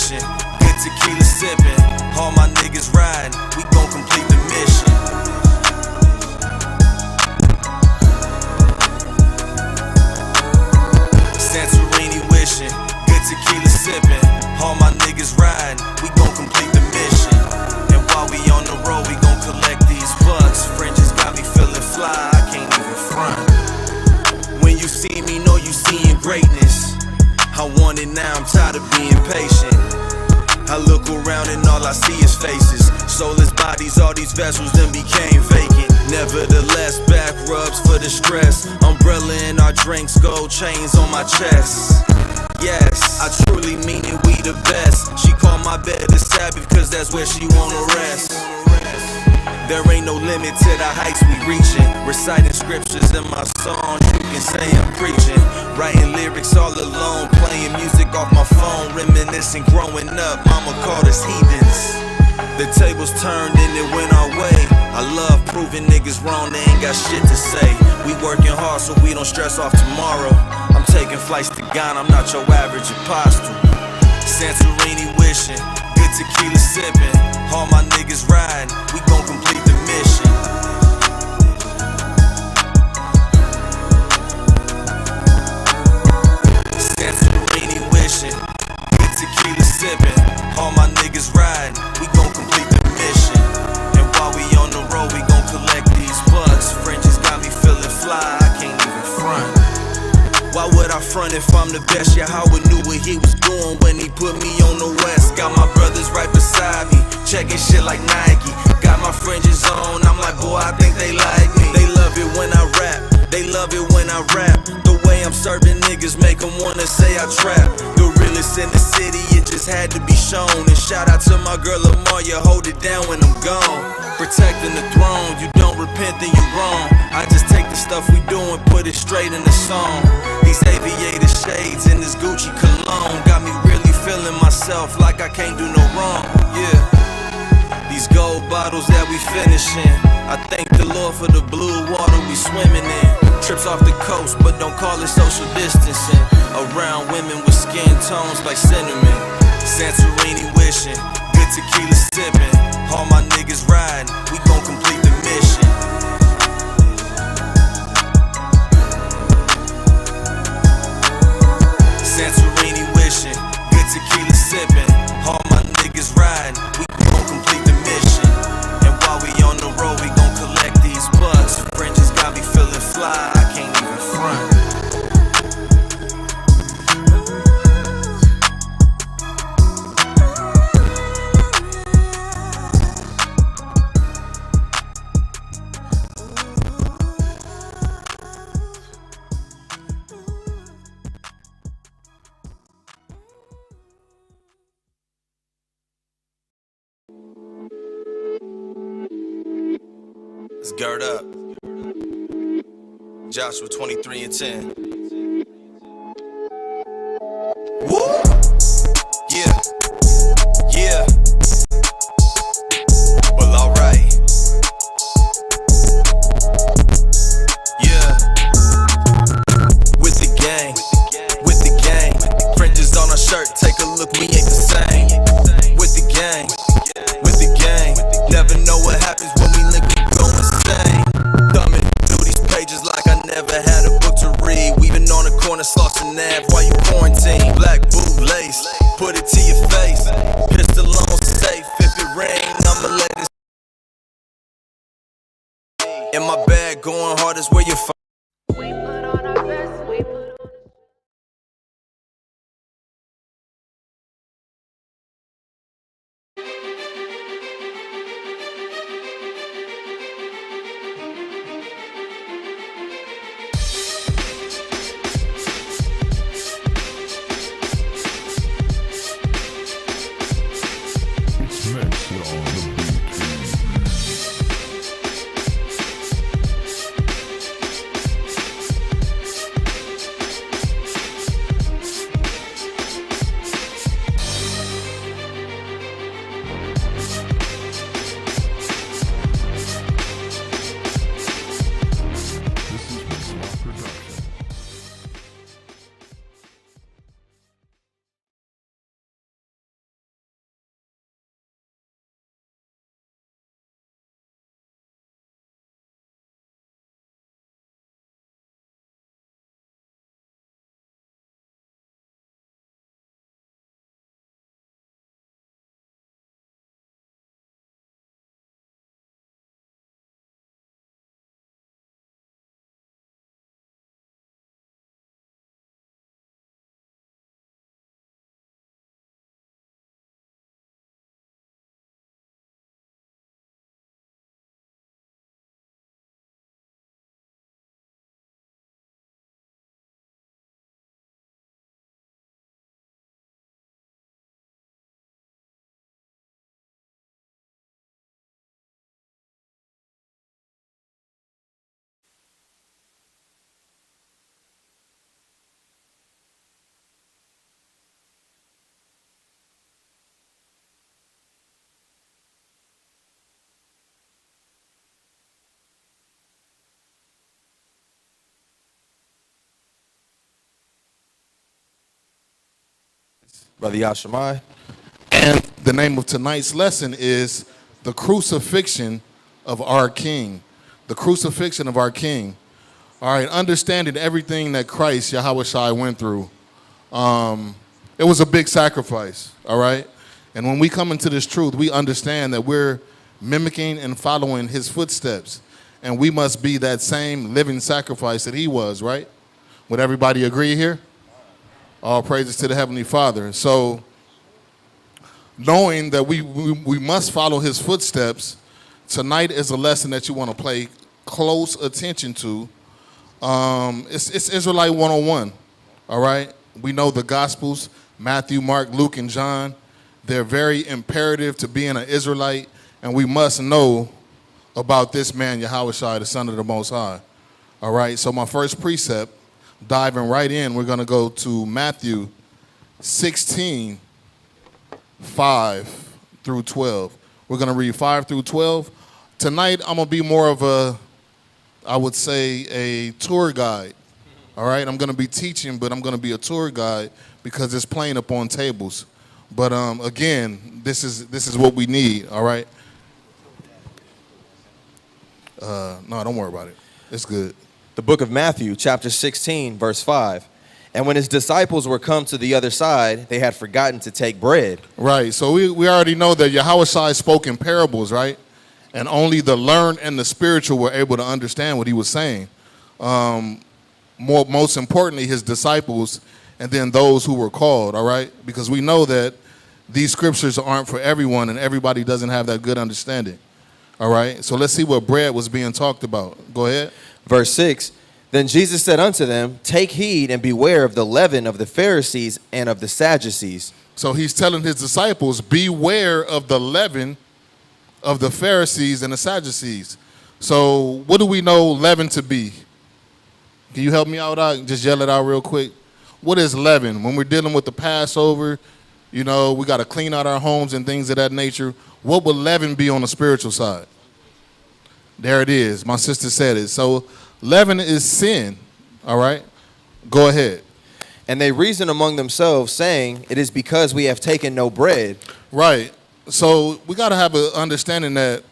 wishing, good tequila sipping, all my niggas riding, we gon' complete the mission. Santorini wishing, good tequila sipping, all my niggas riding, we gon' complete the mission. And while we on the road, we gon' collect these bucks. Fringes got me feeling fly, I can't even front. When you see me, know you seeing greatness. I want it now, I'm tired of being patient. I look around and all I see is faces. Soulless bodies, all these vessels then became vacant. Nevertheless, back rubs for the stress. Umbrella in our drinks, gold chains on my chest. Yes, I truly mean it, we the best. She called my bed a Sabbath cause that's where she wanna rest. There ain't no limit to the heights we reaching. Reciting scriptures in my songs, you can say I'm preaching. Writing lyrics all alone, playing music off my phone. Reminiscing growing up, mama called us heathens. The tables turned and it went our way. I love proving niggas wrong, they ain't got shit to say. We working hard so we don't stress off tomorrow. I'm taking flights to Ghana, I'm not your average apostle. Santorini wishing, good tequila sipping, all my niggas riding, we gon' complete the mission. Santorini wishing, good tequila sipping, all my niggas riding, we gon' complete the mission. And while we on the road, we gon' collect these bucks. Fringes got me feeling fly, I can't even front. Why would I front if I'm the best? Yeah, Howard knew what he was doing when he put me on the west. Got my brothers right beside me, checking shit like Nike. Got my fringes on, I'm like, boy, I think they like me. They love it when I rap, they love it when I rap. The way I'm serving niggas make them wanna say I trap. The realest in the city, it just had to be shown. And shout out to my girl Lamar, you hold it down when I'm gone. Protecting the throne, you don't repent then you wrong. I just take the stuff we do and put it straight in the song. These aviator shades and this Gucci cologne got me really feeling myself like I can't do no wrong, yeah. These gold bottles that we finishing, I thank the Lord for the blue water we swimming in. Trips off the coast, but don't call it social distancing. Around women with skin tones like cinnamon. Santorini wishing, good tequila sipping, all my niggas riding, we gon' complete the mission. Santorini wishing, good tequila sipping, all my niggas riding, we gon' complete the mission. And while we on the road, we gon' collect these bucks. Fringes got me feeling fly, I can't even front. Let's gird up. Joshua 23 and 10. Woo! Yeah. Yeah. Well, alright. Yeah. With the gang. With the gang. Fringes on our shirt, take a look, we ain't the same. With the gang. With the gang. Never know what happens when we link, we go insane. Thumbing through these pages like I never had a book to read. Weaving on the corner, Slauson Ave while you quarantine. Black boot lace, put it to your face. Pistol on safe, if it rain, I'ma let it. In my bag, going hard is where you find. We put on our best, we put on. Smash on the beat. Brother Yashimai. And the name of tonight's lesson is the crucifixion of our King. The crucifixion of our King. All right, understanding everything that Christ, Yahweh Shai, went through. It was a big sacrifice, all right? And when we come into this truth, we understand that we're mimicking and following his footsteps. And we must be that same living sacrifice that he was, right? Would everybody agree here? All praises to the Heavenly Father. So, knowing that we must follow his footsteps, tonight is a lesson that you want to pay close attention to. It's Israelite 101, all right? We know the Gospels, Matthew, Mark, Luke, and John. They're very imperative to being an Israelite, and we must know about this man, Yahweh Shai, the Son of the Most High. All right, so my first precept, diving right in, we're going to go to Matthew 16, 5 through 12. We're going to read 5 through 12. Tonight, I'm going to be more of a, I would say, a tour guide. All right, I'm going to be teaching, but I'm going to be a tour guide because it's playing up on tables. But again, this is what we need, all right? No, don't worry about it. It's good. The book of Matthew, chapter 16, verse 5. And when his disciples were come to the other side, they had forgotten to take bread. Right, so we already know that Yahweh Shai spoke in parables, right? And only the learned and the spiritual were able to understand what he was saying. Most importantly, his disciples, and then those who were called, all right? Because we know that these scriptures aren't for everyone, and everybody doesn't have that good understanding, all right? So let's see what bread was being talked about. Go ahead. Verse 6. Then Jesus said unto them, take heed and beware of the leaven of the Pharisees and of the Sadducees. So he's telling his disciples, beware of the leaven of the Pharisees and the Sadducees. So what do we know leaven to be? Can you help me out? Just yell it out real quick. What is leaven? When we're dealing with the Passover, you know, we got to clean out our homes and things of that nature. What would leaven be on the spiritual side? There it is. My sister said it. So leaven is sin, all right? Go ahead. And they reasoned among themselves, saying, it is because we have taken no bread. Right. So we got to have an understanding that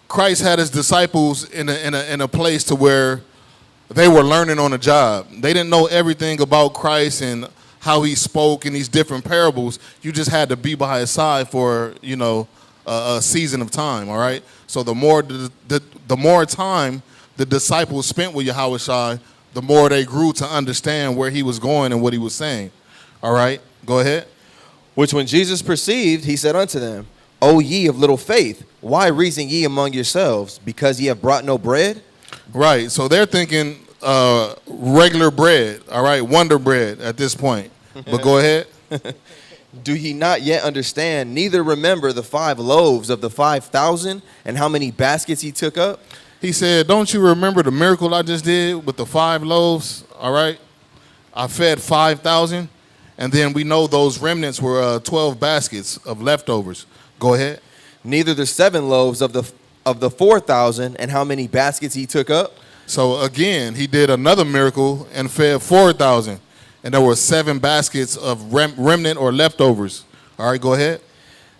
Christ had his disciples in a place to where they were learning on the job. They didn't know everything about Christ and how he spoke in these different parables. You just had to be by his side for, you know, a season of time, all right? So the more time the disciples spent with Yahweh Shai, the more they grew to understand where he was going and what he was saying. All right? Go ahead. Which when Jesus perceived, he said unto them, O ye of little faith, why reason ye among yourselves, because ye have brought no bread? Right. So they're thinking regular bread, all right, Wonder Bread at this point. But go ahead. Do ye not yet understand, neither remember the 5 loaves of the 5,000 and how many baskets he took up? He said, don't you remember the miracle I just did with the 5 loaves, all right? I fed 5,000, and then we know those remnants were 12 baskets of leftovers. Go ahead. Neither the 7 loaves of the 4,000 and how many baskets he took up? So again, he did another miracle and fed 4,000. And there were 7 baskets of remnant or leftovers. All right, go ahead.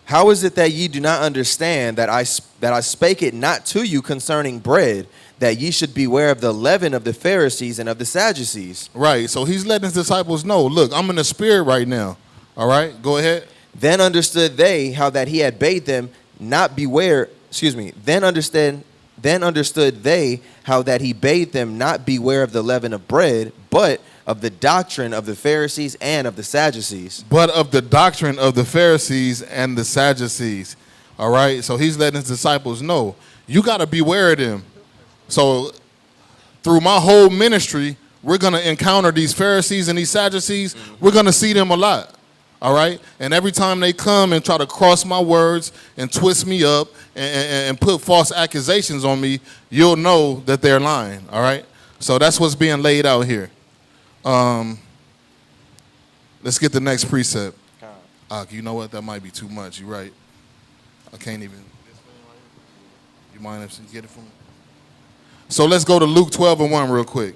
How is it that ye do not understand that I spake it not to you concerning bread, that ye should beware of the leaven of the Pharisees and of the Sadducees? Right, so he's letting his disciples know, look, I'm in the spirit right now. All right, go ahead. Then understood they how that he had bade them not beware, then understood they how that he bade them not beware of the leaven of bread, but of the doctrine of the Pharisees and of the Sadducees. But of the doctrine of the Pharisees and the Sadducees. All right, so he's letting his disciples know, you got to beware of them. So through my whole ministry, we're going to encounter these Pharisees and these Sadducees. We're going to see them a lot. All right, and every time they come and try to cross my words and twist me up and put false accusations on me, you'll know that they're lying. All right, so that's what's being laid out here. Let's get the next precept. You know what? That might be too much. You're right. I can't even. You mind if you get it from me? So let's go to Luke 12:1 real quick.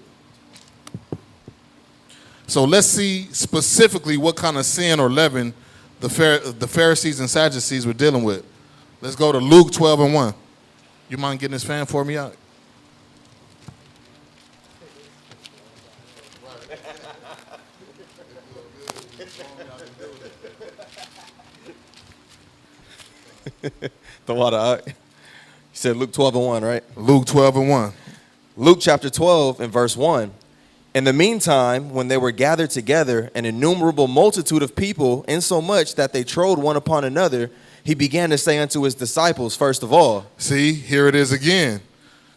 So let's see specifically what kind of sin or leaven the Pharisees and Sadducees were dealing with. Let's go to Luke 12:1. You mind getting this fan for me out? The water out. You said Luke 12:1, right? Luke 12:1. Luke chapter 12 and verse 1. In the meantime, when they were gathered together, an innumerable multitude of people, insomuch that they trode one upon another, he began to say unto his disciples, first of all. See, here it is again.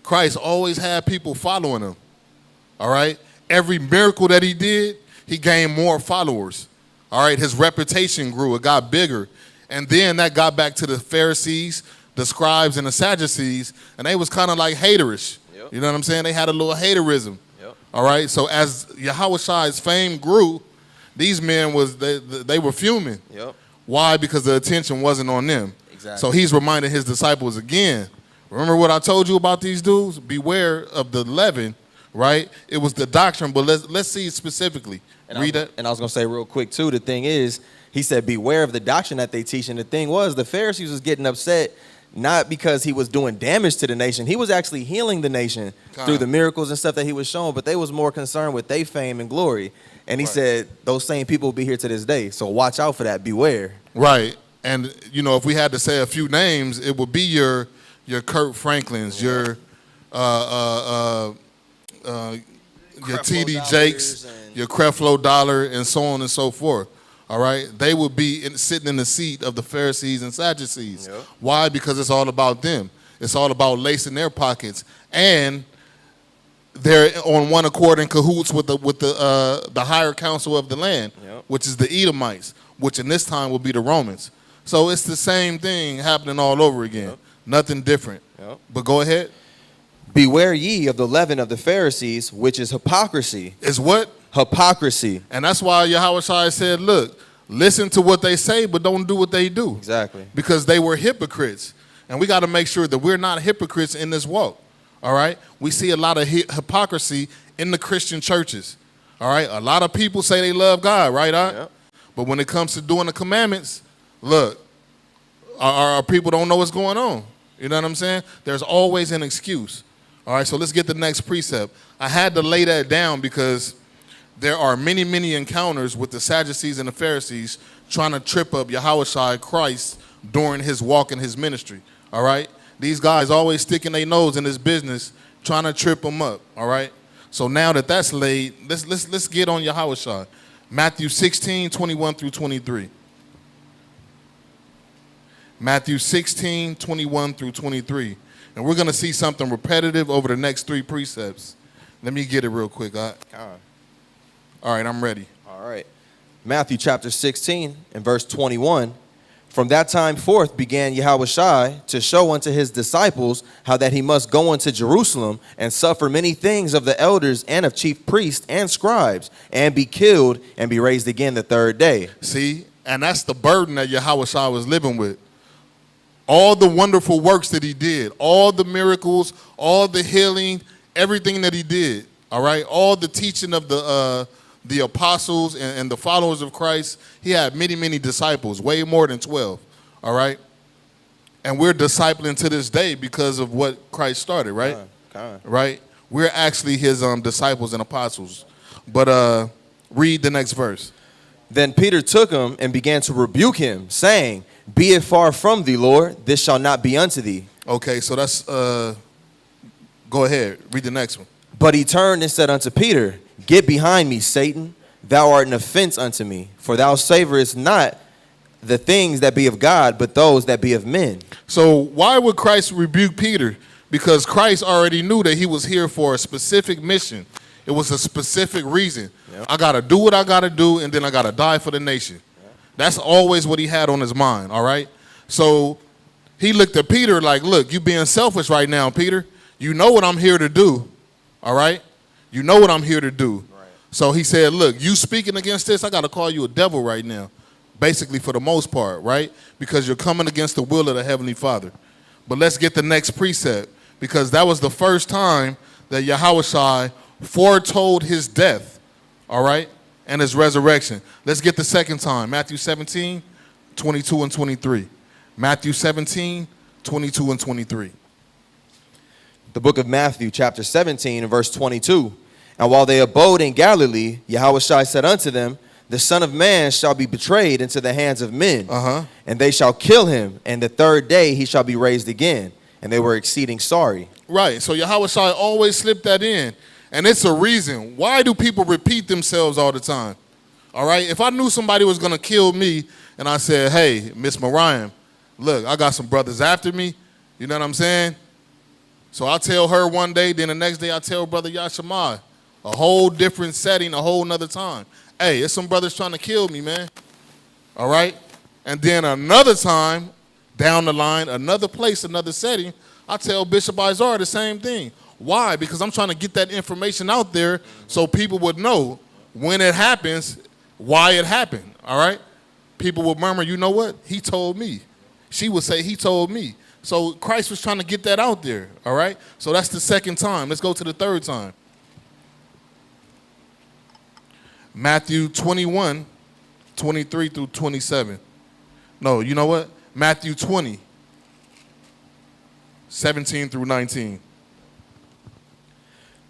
Christ always had people following him. All right? Every miracle that he did, he gained more followers. All right? His reputation grew. It got bigger. And then that got back to the Pharisees, the scribes, and the Sadducees, and they was kind of like haterish. Yep. You know what I'm saying? They had a little haterism. Yep. All right? So as Yahushai's fame grew, these men they were fuming. Yep. Why? Because the attention wasn't on them. Exactly. So he's reminding his disciples again. Remember what I told you about these dudes? Beware of the leaven, right? It was the doctrine, but let's see it specifically. Read that. And I was going to say real quick, too, the thing is, he said, beware of the doctrine that they teach. And the thing was, the Pharisees was getting upset, not because he was doing damage to the nation. He was actually healing the nation through the miracles and stuff that he was showing, but they was more concerned with their fame and glory. And he said, those same people will be here to this day. So watch out for that. Beware. Right. And, you know, if we had to say a few names, it would be your Kurt Franklins, your T.D. Jakes, your Creflo Dollar, and so on and so forth. All right? They would be sitting in the seat of the Pharisees and Sadducees. Yep. Why? Because it's all about them. It's all about lacing their pockets. And they're on one accord in cahoots with the higher council of the land, Yep. which is the Edomites, which in this time will be the Romans. So it's the same thing happening all over again. Yep. Nothing different. Yep. But go ahead. Beware ye of the leaven of the Pharisees, which is hypocrisy. Is what? Hypocrisy. And that's why Yahushua said, look, listen to what they say, but don't do what they do. Exactly. Because they were hypocrites. And we got to make sure that we're not hypocrites in this walk. All right? We see a lot of hypocrisy in the Christian churches. All right? A lot of people say they love God, right? Yep. But when it comes to doing the commandments, look, our people don't know what's going on. You know what I'm saying? There's always an excuse. All right, so let's get the next precept. I had to lay that down because there are many, many encounters with the Sadducees and the Pharisees trying to trip up Yahushua Christ during his walk in his ministry. All right? These guys always sticking their nose in his business, trying to trip him up. All right? So now that that's laid, let's get on Yahushua. Matthew 16:21-23. Matthew 16:21-23. And we're going to see something repetitive over the next three precepts. Let me get it real quick. All right, I'm ready. All right. Matthew chapter 16 and verse 21. From that time forth began Yahushua to show unto his disciples how that he must go unto Jerusalem and suffer many things of the elders and of chief priests and scribes, and be killed and be raised again the third day. See, and that's the burden that Yahushua was living with. All the wonderful works that he did, all the miracles, all the healing, everything that he did, all right, all the teaching of the apostles and the followers of Christ, he had many, many disciples, way more than 12, all right? And we're discipling to this day because of what Christ started, right? Right? We're actually his disciples and apostles. But read the next verse. Then Peter took him and began to rebuke him, saying, Be it far from thee, Lord, this shall not be unto thee. Okay, so that's, go ahead, read the next one. But he turned and said unto Peter, Get behind me, Satan. Thou art an offense unto me, for thou savorest not the things that be of God, but those that be of men. So why would Christ rebuke Peter? Because Christ already knew that he was here for a specific mission. It was a specific reason. Yep. I got to do what I got to do, and then I got to die for the nation. Yep. That's always what he had on his mind, all right? So he looked at Peter like, look, you being selfish right now, Peter. You know what I'm here to do, all right? You know what I'm here to do. Right. So he said, look, you speaking against this, I got to call you a devil right now, basically for the most part, right? Because you're coming against the will of the Heavenly Father. But let's get the next precept, because that was the first time that Yahushua foretold his death, all right? and his resurrection. Let's get the second time. Matthew 17, 22 and 23. Matthew 17, 22 and 23. The book of Matthew, chapter 17, and verse 22. And while they abode in Galilee, Yahushua said unto them, the Son of Man shall be betrayed into the hands of men, and they shall kill him, and the third day he shall be raised again. And they were exceeding sorry. Right, so Yahushua always slipped that in. And it's a reason. Why do people repeat themselves all the time? All right, if I knew somebody was going to kill me, and I said, hey, Miss Mariam, look, I got some brothers after me. You know what I'm saying? So I tell her one day, then the next day I tell Brother Yashimai. A whole different setting, a whole nother time. Hey, it's some brothers trying to kill me, man. All right? And then another time, down the line, another place, another setting, I tell Bishop Izar the same thing. Why? Because I'm trying to get that information out there so people would know when it happens, why it happened. All right? People would murmur, you know what? He told me. She would say, he told me. So Christ was trying to get that out there, all right? So that's the second time. Let's go to the third time. Matthew 21, 23 through 27. No, you know what? Matthew 20, 17 through 19.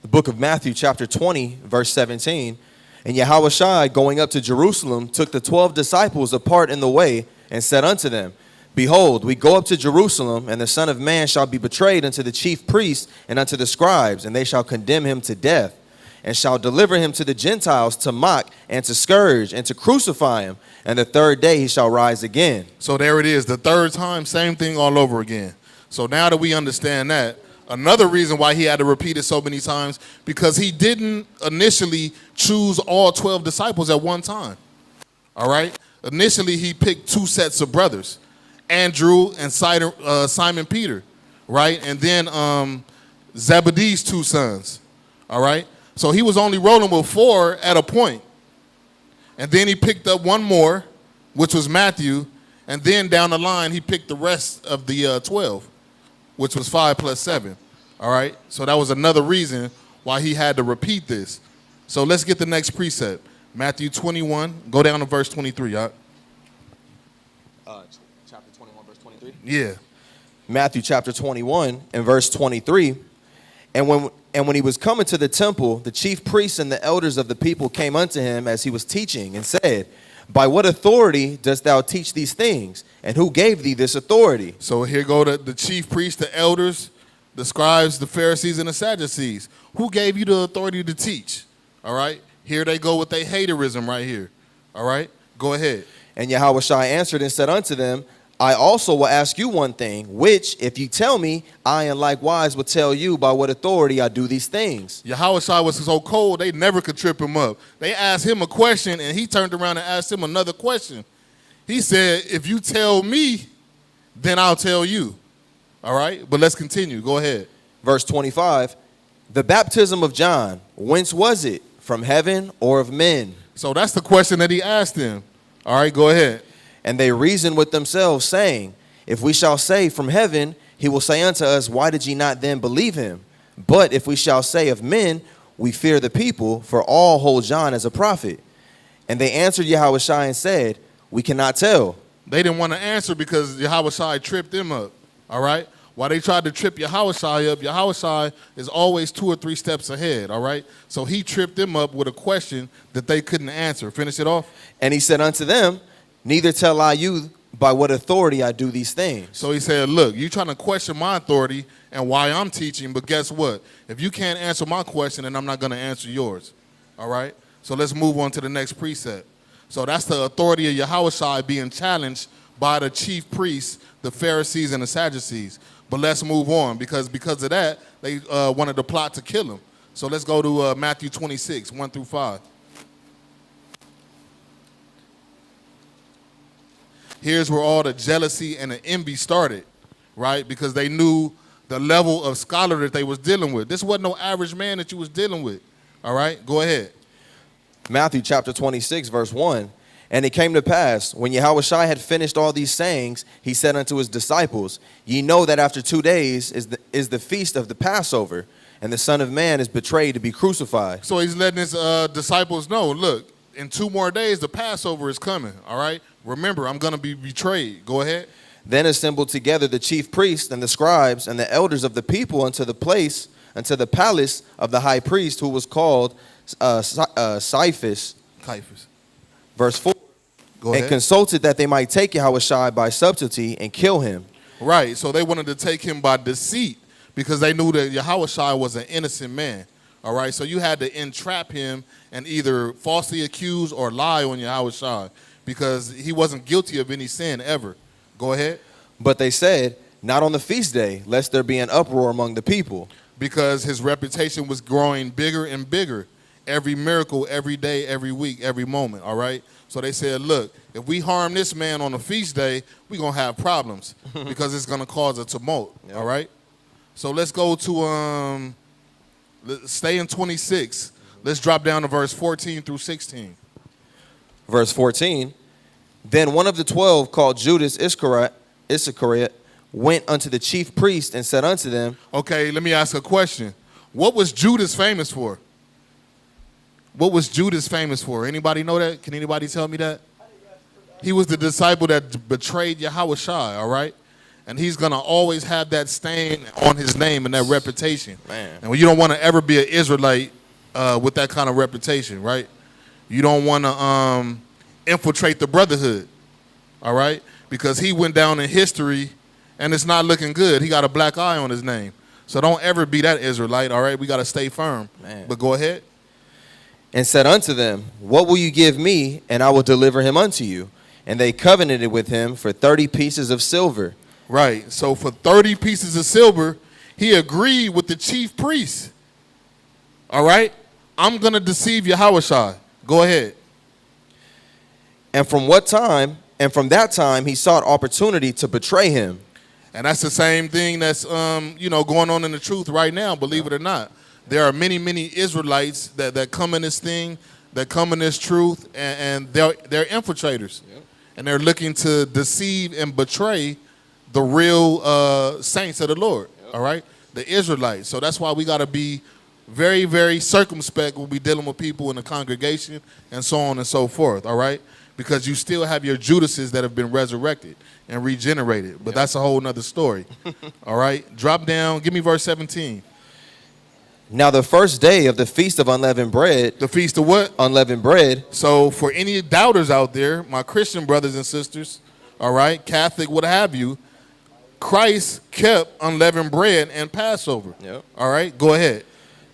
The book of Matthew, chapter 20, verse 17. And Yahushua, going up to Jerusalem, took the 12 disciples apart in the way and said unto them, behold, we go up to Jerusalem, and the Son of Man shall be betrayed unto the chief priests and unto the scribes, and they shall condemn him to death, and shall deliver him to the Gentiles to mock and to scourge and to crucify him, and the third day he shall rise again. So there it is, the third time, same thing all over again. So now that we understand that, another reason why he had to repeat it so many times, because he didn't initially choose all 12 disciples at one time. All right? Initially, he picked two sets of brothers, Andrew and Simon Peter, right? And then Zebedee's two sons, all right? So he was only rolling with 4 at a point. And then he picked up one more, which was Matthew, and then down the line, he picked the rest of the 12, which was 5 plus 7, all right? So that was another reason why he had to repeat this. So let's get the next precept. Matthew 21, go down to verse 23, y'all. Chapter 21, verse 23? Yeah. Matthew chapter 21 and verse 23. And when he was coming to the temple, the chief priests and the elders of the people came unto him as he was teaching and said, by what authority dost thou teach these things? And who gave thee this authority? So here go the chief priests, the elders, the scribes, the Pharisees, and the Sadducees. Who gave you the authority to teach? All right? Here they go with their haterism right here. All right? Go ahead. And Yahushua answered and said unto them, I also will ask you one thing, which, if you tell me, I and likewise will tell you by what authority I do these things. Yahushua was so cold, they never could trip him up. They asked him a question, and he turned around and asked him another question. He said, if you tell me, then I'll tell you. All right? But let's continue. Go ahead. Verse 25, the baptism of John, whence was it? From heaven or of men? So that's the question that he asked him. All right, go ahead. And they reasoned with themselves, saying, if we shall say from heaven, he will say unto us, why did ye not then believe him? But if we shall say of men, we fear the people, for all hold John as a prophet. And they answered Yahushua and said, we cannot tell. They didn't want to answer because Yahushua tripped them up. All right? While they tried to trip Yahushua up, Yahushua is always 2 or 3 steps ahead. All right? So he tripped them up with a question that they couldn't answer. Finish it off. And he said unto them, neither tell I you by what authority I do these things. So he said, look, you're trying to question my authority and why I'm teaching, but guess what? If you can't answer my question, then I'm not going to answer yours. All right? So let's move on to the next precept. So that's the authority of Yahushua being challenged by the chief priests, the Pharisees, and the Sadducees. But let's move on because of that, they wanted to plot to kill him. So let's go to Matthew 26, 1 through 5. Here's where all the jealousy and the envy started, right? Because they knew the level of scholar that they was dealing with. This wasn't no average man that you was dealing with. All right, go ahead. Matthew chapter 26, verse 1. And it came to pass, when Yahushua had finished all these sayings, he said unto his disciples, ye know that after 2 days is the feast of the Passover, and the Son of Man is betrayed to be crucified. So he's letting his disciples know, look, in 2 more days, the Passover is coming, all right? Remember, I'm going to be betrayed. Go ahead. Then assembled together the chief priests and the scribes and the elders of the people unto the palace of the high priest, who was called Caiaphas. Caiaphas. Verse 4. Go And ahead. consulted that they might take Yahushua by subtlety and kill him. Right, so they wanted to take him by deceit because they knew that Yahushua was an innocent man. All right, so you had to entrap him and either falsely accuse or lie on Yahushua because he wasn't guilty of any sin ever. Go ahead. But they said, not on the feast day, lest there be an uproar among the people. Because his reputation was growing bigger and bigger. Every miracle, every day, every week, every moment, all right? So they said, look, if we harm this man on a feast day, we're going to have problems because it's going to cause a tumult, all right? So let's go to, stay in 26. Let's drop down to verse 14 through 16. Verse 14. Then one of the 12, called Judas Iscariot, went unto the chief priest and said unto them. Okay, let me ask a question. What was Judas famous for? What was Judas famous for? Anybody know that? Can anybody tell me that? He was the disciple that betrayed Yahushua, all right? And he's going to always have that stain on his name and that reputation. Man. And you don't want to ever be an Israelite with that kind of reputation, right? You don't want to infiltrate the brotherhood, all right? Because he went down in history and it's not looking good. He got a black eye on his name. So don't ever be that Israelite, all right? We got to stay firm. Man. But go ahead. And said unto them, what will you give me, and I will deliver him unto you? And they covenanted with him for 30 pieces of silver. Right. So for 30 pieces of silver, he agreed with the chief priest. All right? I'm going to deceive Yahushua. Go ahead. And from that time, he sought opportunity to betray him. And that's the same thing that's, going on in the truth right now, believe it or not. There are many, many Israelites that come in this thing, that come in this truth, and they're infiltrators. Yep. And they're looking to deceive and betray the real saints of the Lord, yep. All right? The Israelites. So that's why we got to be very, very circumspect when we dealing with people in the congregation and so on and so forth, all right? Because you still have your Judases that have been resurrected and regenerated. But that's a whole nother story, all right? Drop down. Give me verse 17. Now the first day of the feast of unleavened bread. The feast of what? Unleavened bread. So for any doubters out there, my Christian brothers and sisters, all right, Catholic, what have you, Christ kept unleavened bread and Passover. Yep. All right, go ahead.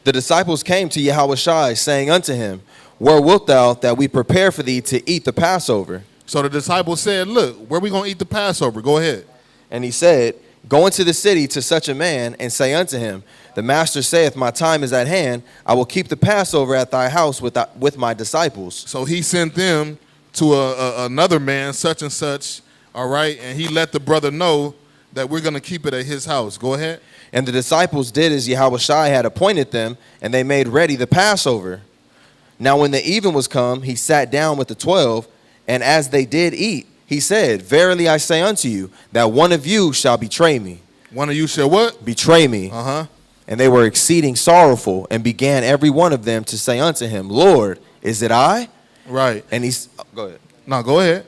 The disciples came to Yahushua, saying unto him, where wilt thou that we prepare for thee to eat the Passover? So the disciples said, look, where we going to eat the Passover? Go ahead. And he said, go into the city to such a man, and say unto him, the master saith, my time is at hand. I will keep the Passover at thy house with my disciples. So he sent them to another man, such and such, all right, and he let the brother know that we're going to keep it at his house. Go ahead. And the disciples did as Yahushua had appointed them, and they made ready the Passover. Now when the even was come, he sat down with the 12, and as they did eat, he said, verily I say unto you, that one of you shall betray me. One of you shall what? Betray me. Uh-huh. And they were exceeding sorrowful, and began every one of them to say unto him, Lord, is it I? Right. And go ahead. No, go ahead.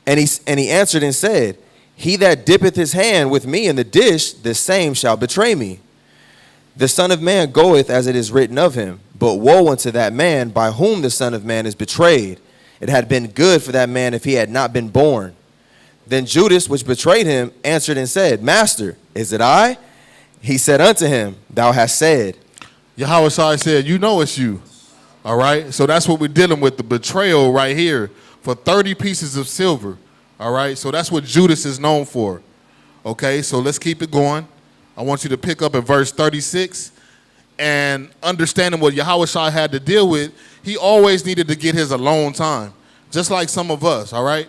And he answered and said, he that dippeth his hand with me in the dish, the same shall betray me. The Son of Man goeth as it is written of him, but woe unto that man by whom the Son of Man is betrayed. It had been good for that man if he had not been born. Then Judas, which betrayed him, answered and said, Master, is it I? He said unto him, thou hast said. Yahushua said, you know it's you. All right? So that's what we're dealing with, the betrayal right here for 30 pieces of silver. All right? So that's what Judas is known for. Okay? So let's keep it going. I want you to pick up at verse 36. And understanding what Yahushua had to deal with, he always needed to get his alone time. Just like some of us, all right?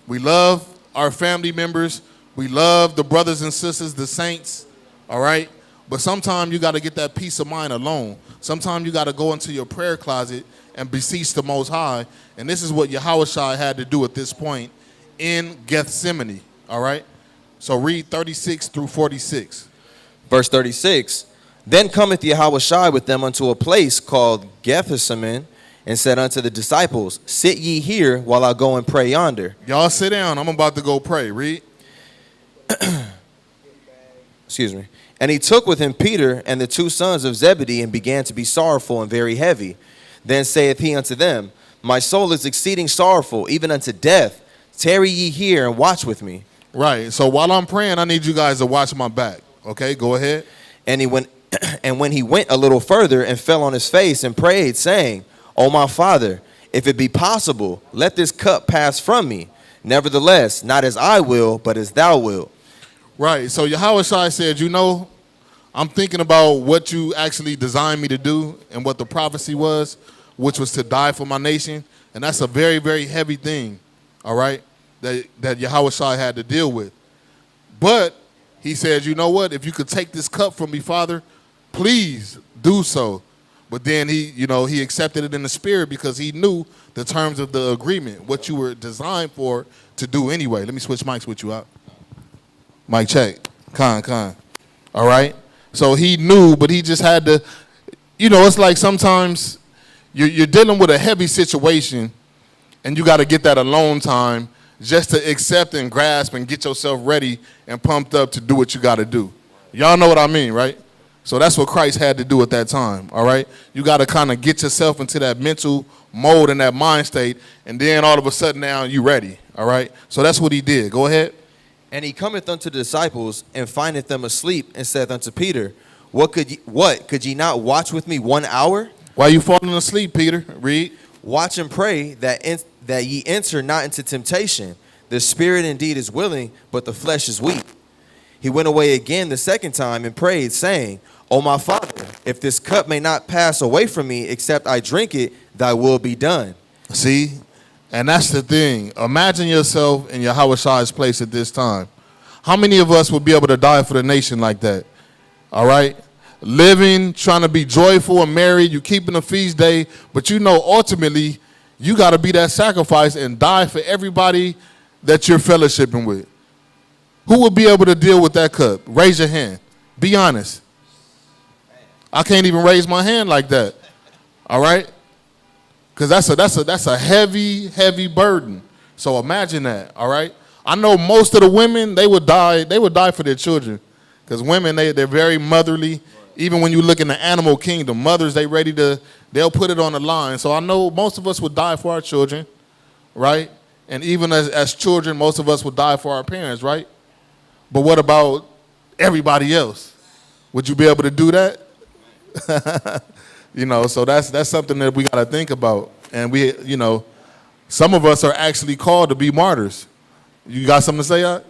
We love our family members. We love the brothers and sisters, the saints, all right? But sometimes you got to get that peace of mind alone. Sometimes you got to go into your prayer closet and beseech the Most High. And this is what Yahushua had to do at this point in Gethsemane, all right? So read 36 through 46. Verse 36. Then cometh Yahushua with them unto a place called Gethsemane, and said unto the disciples, Sit ye here while I go and pray yonder. Y'all sit down. I'm about to go pray. Read. Excuse me. And he took with him Peter and the two sons of Zebedee, and began to be sorrowful and very heavy. Then saith he unto them, My soul is exceeding sorrowful, even unto death. Tarry ye here and watch with me. Right. So while I'm praying, I need you guys to watch my back. Okay, go ahead. And he went, and when he went a little further and fell on his face and prayed, saying, O my Father, if it be possible, let this cup pass from me. Nevertheless, not as I will, but as thou wilt. Right. So Yahushua said, you know, I'm thinking about what you actually designed me to do and what the prophecy was, which was to die for my nation. And that's a very, very heavy thing, all right, that Yahushua had to deal with. But he says, you know what, if you could take this cup from me, Father, please do so. But then he accepted it in the spirit because he knew the terms of the agreement, what you were designed for to do anyway. Let me switch mics with you out. Mic check. Con. All right. So he knew, but he just had to, it's like sometimes you're dealing with a heavy situation and you got to get that alone time just to accept and grasp and get yourself ready and pumped up to do what you got to do. Y'all know what I mean, right? So that's what Christ had to do at that time, all right? You got to kind of get yourself into that mental mode and that mind state, and then all of a sudden now you ready, all right? So that's what he did. Go ahead. And he cometh unto the disciples, and findeth them asleep, and saith unto Peter, Could ye not watch with me 1 hour? Why are you falling asleep, Peter? Read. Watch and pray that ye enter not into temptation. The spirit indeed is willing, but the flesh is weak. He went away again the second time and prayed, saying, O my Father, if this cup may not pass away from me, except I drink it, thy will be done. See? And that's the thing. Imagine yourself in Yahushua's place at this time. How many of us would be able to die for the nation like that? All right? Living, trying to be joyful and merry, you keeping a feast day, but ultimately, you got to be that sacrifice and die for everybody that you're fellowshipping with. Who would be able to deal with that cup? Raise your hand. Be honest. I can't even raise my hand like that. All right? Because that's a heavy, heavy burden. So imagine that, all right? I know most of the women, they would die for their children. Because women, they're very motherly. Even when you look in the animal kingdom, mothers, they'll put it on the line. So I know most of us would die for our children, right? And even as children, most of us would die for our parents, right? But what about everybody else? Would you be able to do that? So that's something that we got to think about. And we, some of us are actually called to be martyrs. You got something to say, Art?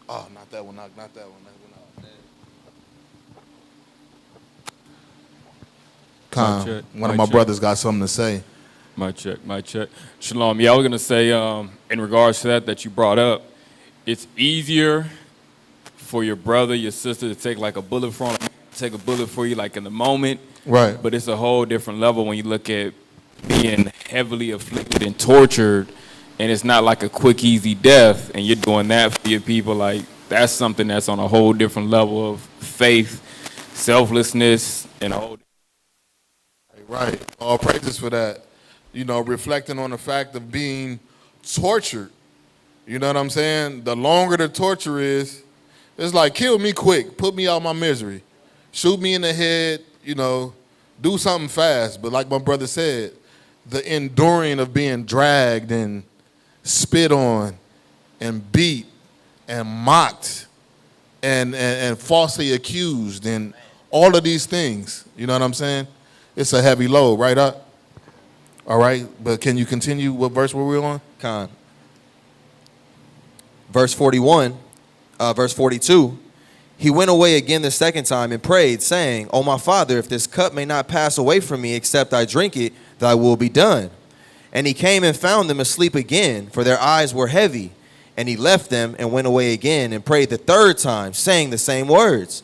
Oh, not that one, not that one. One of my brothers got something to say. My check. Shalom. Yeah, I was going to say, in regards to that you brought up, it's easier for your brother, your sister to take like a bullet for you like in the moment. Right. But it's a whole different level when you look at being heavily afflicted and tortured, and it's not like a quick, easy death, and you're doing that for your people. Like, that's something that's on a whole different level of faith, selflessness, and a whole. Right. All praises for that. Reflecting on the fact of being tortured. You know what I'm saying? The longer the torture is, it's like, kill me quick. Put me out my misery. Shoot me in the head, do something fast. But like my brother said, the enduring of being dragged and spit on and beat and mocked and falsely accused and all of these things. You know what I'm saying? It's a heavy load, right up? All right, but can you continue? What verse were we on? Con. Verse 41, verse 42. He went away again the second time and prayed, saying, O my Father, if this cup may not pass away from me, except I drink it, thy will be done. And he came and found them asleep again, for their eyes were heavy. And he left them and went away again and prayed the third time, saying the same words.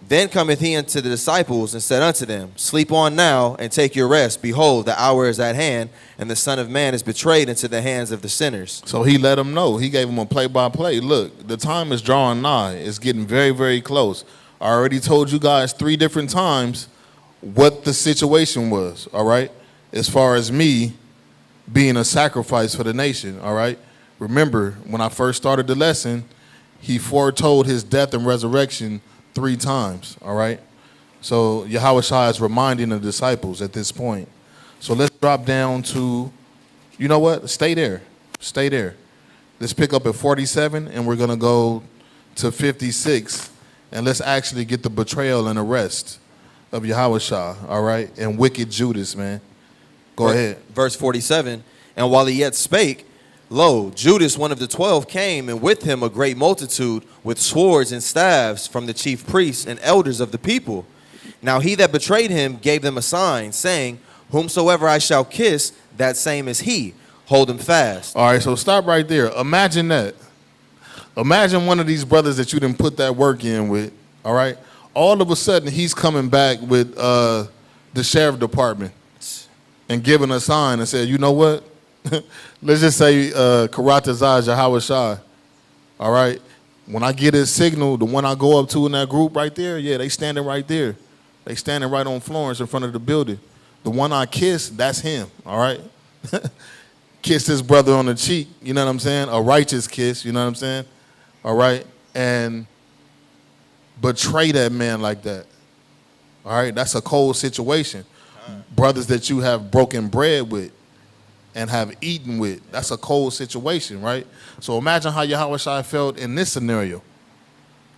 Then cometh he unto the disciples and said unto them, Sleep on now and take your rest. Behold, the hour is at hand, and the Son of Man is betrayed into the hands of the sinners. So he let them know. He gave them a play-by-play. Look, the time is drawing nigh. It's getting very, very close. I already told you guys 3 different times what the situation was, all right? As far as me being a sacrifice for the nation, all right? Remember, when I first started the lesson, he foretold his death and resurrection 3 times, all right? So Yahushua is reminding the disciples at this point. So let's drop down to, you know what? Stay there. Stay there. Let's pick up at 47, and we're going to go to 56, and let's actually get the betrayal and arrest of Yahushua, all right? And wicked Judas, man. Go ahead. Verse 47, and while he yet spake, lo, Judas, one of the 12, came, and with him a great multitude with swords and staves from the chief priests and elders of the people. Now he that betrayed him gave them a sign, saying, Whomsoever I shall kiss, that same is he. Hold him fast. All right, so stop right there. Imagine that. Imagine one of these brothers that you didn't put that work in with, all right? All of a sudden, he's coming back with the sheriff department and giving a sign and said, you know what? Let's just say Karatazaj Yahushua, all right? When I get his signal, the one I go up to in that group right there, yeah, they standing right there. They standing right on Florence in front of the building. The one I kiss, that's him, all right? Kiss his brother on the cheek, you know what I'm saying? A righteous kiss, you know what I'm saying? All right? And betray that man like that. All right? That's a cold situation. Brothers that you have broken bread with and have eaten with, that's a cold situation, right? So imagine how Yahweh felt in this scenario.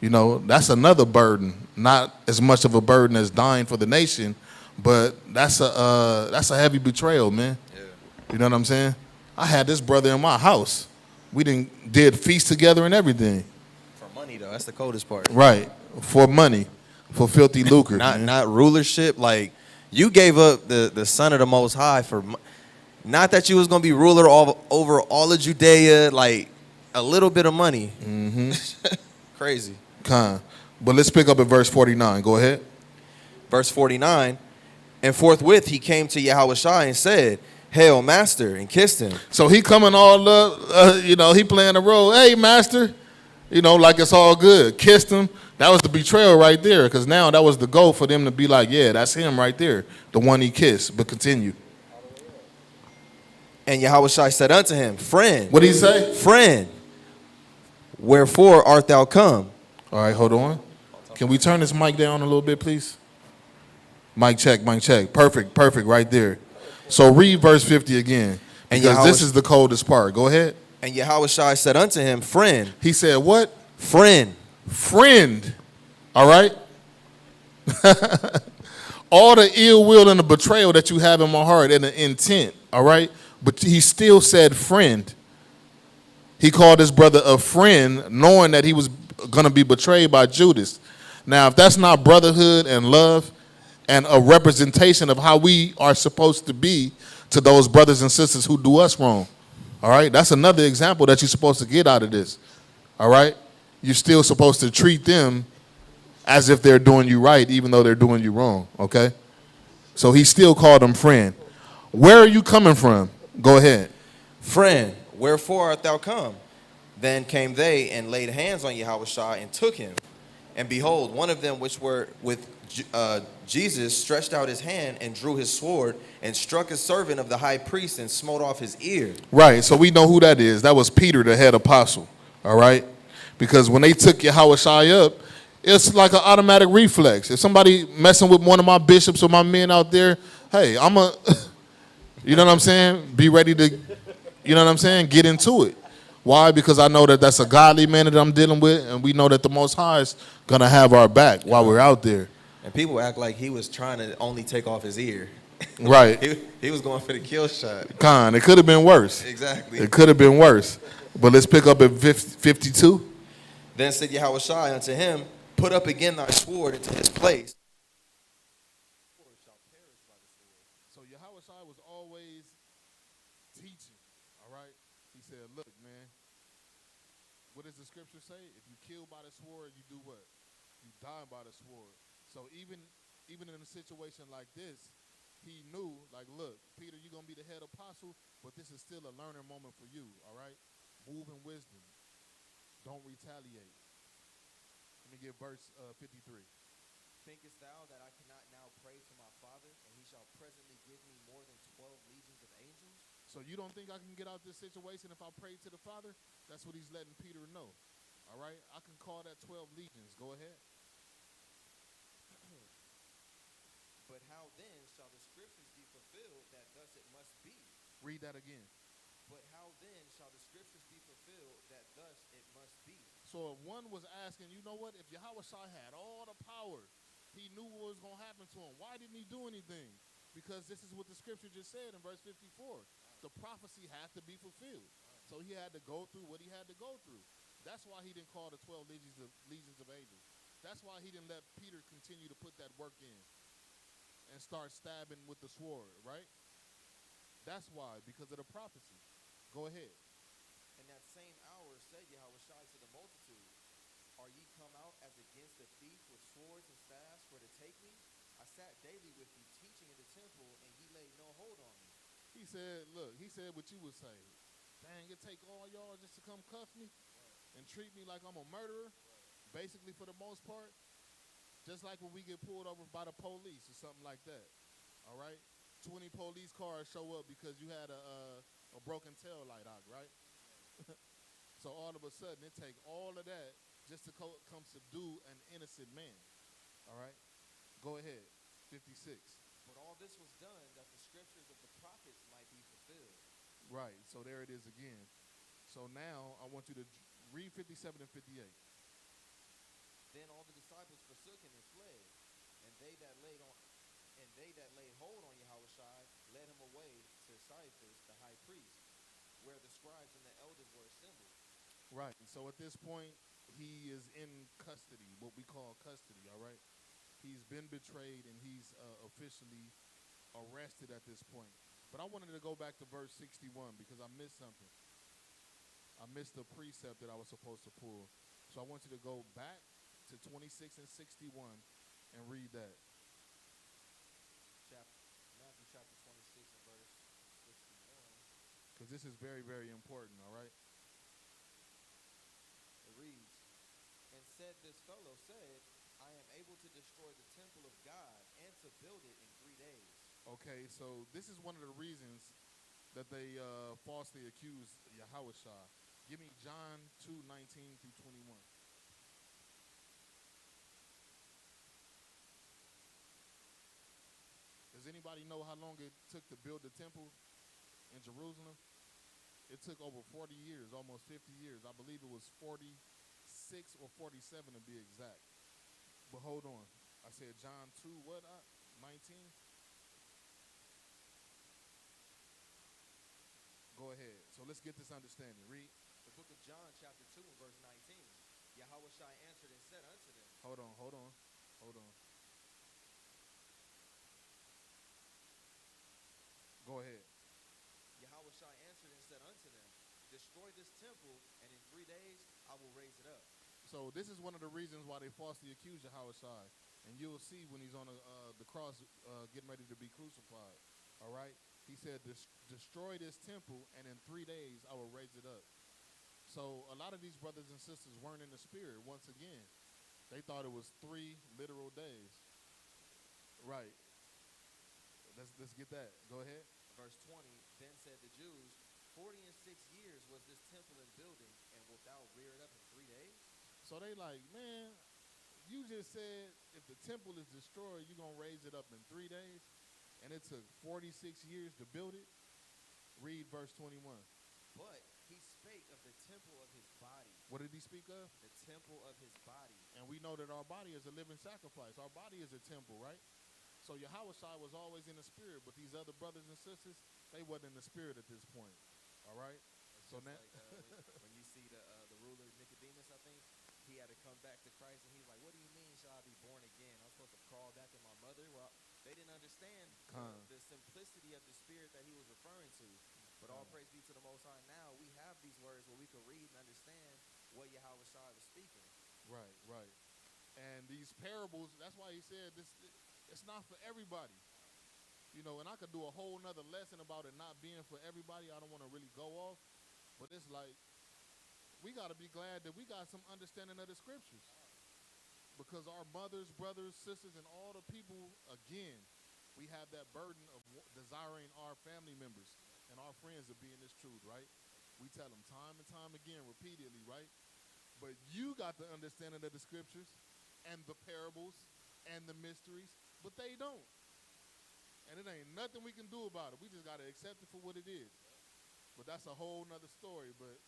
You know, that's another burden. Not as much of a burden as dying for the nation, but that's a heavy betrayal, man. Yeah. You know what I'm saying? I had this brother in my house. We did feast together and everything. For money, though. That's the coldest part. Right. For money. For filthy lucre. Not rulership. Like, you gave up the Son of the Most High for, not that you was going to be ruler over all of Judea, like a little bit of money. Mm-hmm. Crazy. But let's pick up at verse 49. Go ahead. Verse 49, and forthwith he came to Yahushua and said, Hail, Master, and kissed him. So he coming all up, you know, he playing the role. Hey, Master, you know, like it's all good. Kissed him. That was the betrayal right there, because now that was the goal for them to be like, yeah, that's him right there, the one he kissed. But continue. And Yahushua said unto him, Friend. What did he say? Friend, wherefore art thou come? All right, hold on. Can we turn this mic down a little bit, please? Mic check, mic check. Perfect right there. So read verse 50 again, because this is the coldest part. Go ahead. And Yahushua said unto him, Friend. He said what? Friend. Friend. All right? All the ill will and the betrayal that you have in my heart and the intent, all right? But he still said friend. He called his brother a friend, knowing that he was going to be betrayed by Judas. Now, if that's not brotherhood and love and a representation of how we are supposed to be to those brothers and sisters who do us wrong, all right? That's another example that you're supposed to get out of this, all right? You're still supposed to treat them as if they're doing you right, even though they're doing you wrong, okay? So he still called them friend. Where are you coming from? Go ahead. Friend, wherefore art thou come? Then came they and laid hands on Yahushua and took him. And behold, one of them which were with Jesus stretched out his hand and drew his sword and struck a servant of the high priest and smote off his ear. Right, so we know who that is. That was Peter, the head apostle, all right? Because when they took Yahushua up, it's like an automatic reflex. If somebody messing with one of my bishops or my men out there, hey, you know what I'm saying? Be ready to, you know what I'm saying? Get into it. Why? Because I know that that's a godly man that I'm dealing with, and we know that the Most High is going to have our back while we're out there. And people act like he was trying to only take off his ear. Right. He was going for the kill shot. It could have been worse. Exactly. It could have been worse. But let's pick up at 52. Then said Yahushua unto him, Put up again thy sword into his place. So Yahushua was always teaching, all right? He said, look, man, what does the scripture say? If you kill by the sword, you do what? You die by the sword. So even in a situation like this, he knew, like, look, Peter, you're gonna be the head apostle, but this is still a learning moment for you. All right, move in wisdom. Don't retaliate. Let me get verse 53. Thinkest thou that I cannot now pray to my Father, and he shall presently give me more than 12 legions of angels? So you don't think I can get out this situation if I pray to the Father? That's what he's letting Peter know. All right, I can call that 12 legions. Go ahead. But how then shall the scriptures be fulfilled that thus it must be? Read that again. But how then shall the scriptures be fulfilled that thus it must be? So if one was asking, you know what, if Yahweh Shai had all the power, he knew what was going to happen to him, why didn't he do anything? Because this is what the scripture just said in verse 54. The prophecy had to be fulfilled. So he had to go through what he had to go through. That's why he didn't call the 12 legions of angels. That's why he didn't let Peter continue to put that work in and start stabbing with the sword, right? That's why, because of the prophecy. Go ahead. In that same hour said Yahweh Shai to the multitude, Are ye come out as against a thief with swords and staffs for to take me? I sat daily with you teaching in the temple, and ye laid no hold on me. He said, look, he said what you would say. Dang, it take all y'all just to come cuff me and treat me like I'm a murderer, basically for the most part. Just like when we get pulled over by the police or something like that, all right? 20 police cars show up because you had a broken tail light out, right? So all of a sudden, it take all of that just to come subdue an innocent man, all right? Go ahead, 56. But all this was done that the scriptures of the prophets might be fulfilled. Right, so there it is again. So now I want you to read 57 and 58. Then all the disciples forsook him and fled, and they that laid hold on Yahushua led him away to Caiaphas the high priest, where the scribes and the elders were assembled. Right, and so at this point, he is in custody, what we call custody, all right? He's been betrayed and he's officially arrested at this point. But I wanted to go back to verse 61 because I missed something. I missed the precept that I was supposed to pull. So I want you to go back to 26 and 61 and read that. Matthew chapter 26 and verse 61. Because this is very, very important, all right? It reads, And said this fellow said, I am able to destroy the temple of God and to build it in 3 days. Okay, so this is one of the reasons that they falsely accused Yahushua. Give me John 2:19 through 21. Does anybody know how long it took to build the temple in Jerusalem? It took over 40 years, almost 50 years. I believe it was 46 or 47 to be exact. But hold on. I said John 2, what? 19? Go ahead. So let's get this understanding. Read. The book of John chapter 2 and verse 19. Yahushua answered and said unto them. Hold on. Go ahead. Yahushua answered and said unto them, Destroy this temple, and in 3 days I will raise it up. So this is one of the reasons why they falsely accuse Yahushua. And you'll see when he's on the cross getting ready to be crucified. All right? He said, destroy this temple, and in 3 days I will raise it up. So a lot of these brothers and sisters weren't in the spirit once again. They thought it was 3 literal days. Right. Let's get that. Go ahead. Verse 20, Then said the Jews, 40 and 6 years was this temple in building, and wilt thou rear it up in 3 days? So they like, man, you just said if the temple is destroyed, you're going to raise it up in 3 days? And it took 46 years to build it? Read verse 21. But he spake of the temple of his body. What did he speak of? The temple of his body. And we know that our body is a living sacrifice. Our body is a temple, right? So Yahushua was always in the spirit, but these other brothers and sisters, they wasn't in the spirit at this point. All right? So now, when you see the ruler Nicodemus, I think, he had to come back to Christ, and he's like, what do you mean shall I be born again? I'm supposed to crawl back in my mother? Well, they didn't understand the simplicity of the spirit that he was referring to. But all praise be to the Most High. Now we have these words where we can read and understand what Yahushua was speaking. Right. And these parables, that's why he said this, it's not for everybody. You know, and I could do a whole nother lesson about it not being for everybody. I don't want to really go off. But it's like, we got to be glad that we got some understanding of the scriptures. Because our mothers, brothers, sisters, and all the people, again, we have that burden of desiring our family members and our friends to be in this truth, right? We tell them time and time again, repeatedly, right? But you got the understanding of the scriptures and the parables and the mysteries, but they don't. And it ain't nothing we can do about it. We just got to accept it for what it is. But that's a whole nother story, but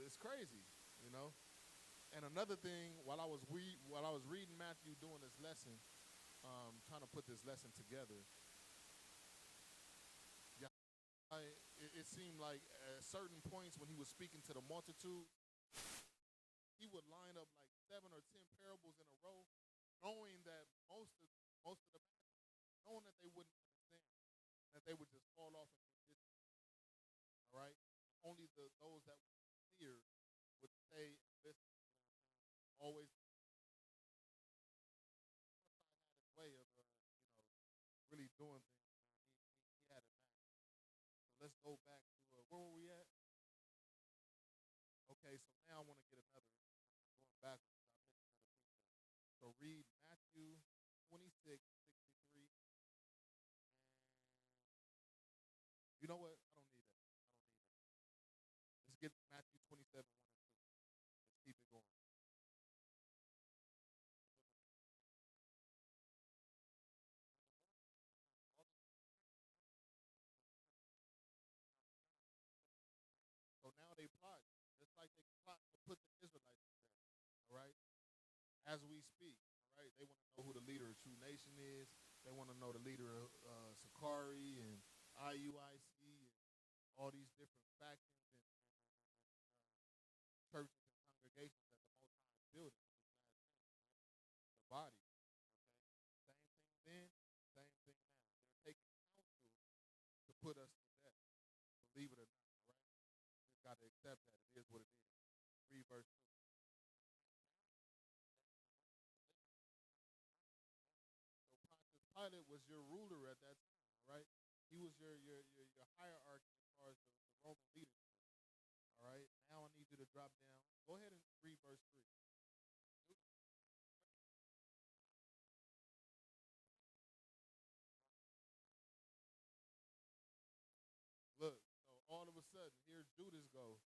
it's crazy, you know? And another thing, while I was reading Matthew doing this lesson, trying to put this lesson together, it seemed like at certain points when he was speaking to the multitude, he would line up like 7 or 10 parables in a row, knowing that most of the masses, knowing that they wouldn't understand, that they would just fall off into this. All right, only those that were clear would stay and listen. You know what I'm saying? Always. I had his way of really doing things. Man. He had it back. So let's go back to where were we at? Okay, so now I want to get another. I'm going backwards. I missed another piece there. So read Matthew 26:63. And you know what? I don't need that. Let's get Matthew 27:1 and 2. Let's keep it going. So now they plot, just like they plot to put the Israelites to death. All right? As we speak. All right? They want to know who the leader of True Nation is. They want to know the leader of Sakari and IUIC and all these different factions and churches and congregations that the Most High is building in these last days. Right? The body. Okay? Same thing then, same thing now. They're taking counsel to put us to death. Believe it or not. All right? Just got to accept that. It is what it is. Read verse 2. So Pontius Pilate was your ruler at that time, all right? He was your hierarchy as far as the Roman leadership. All right? Now I need you to drop down. Go ahead and read verse 3. Look, so all of a sudden, here Judas go.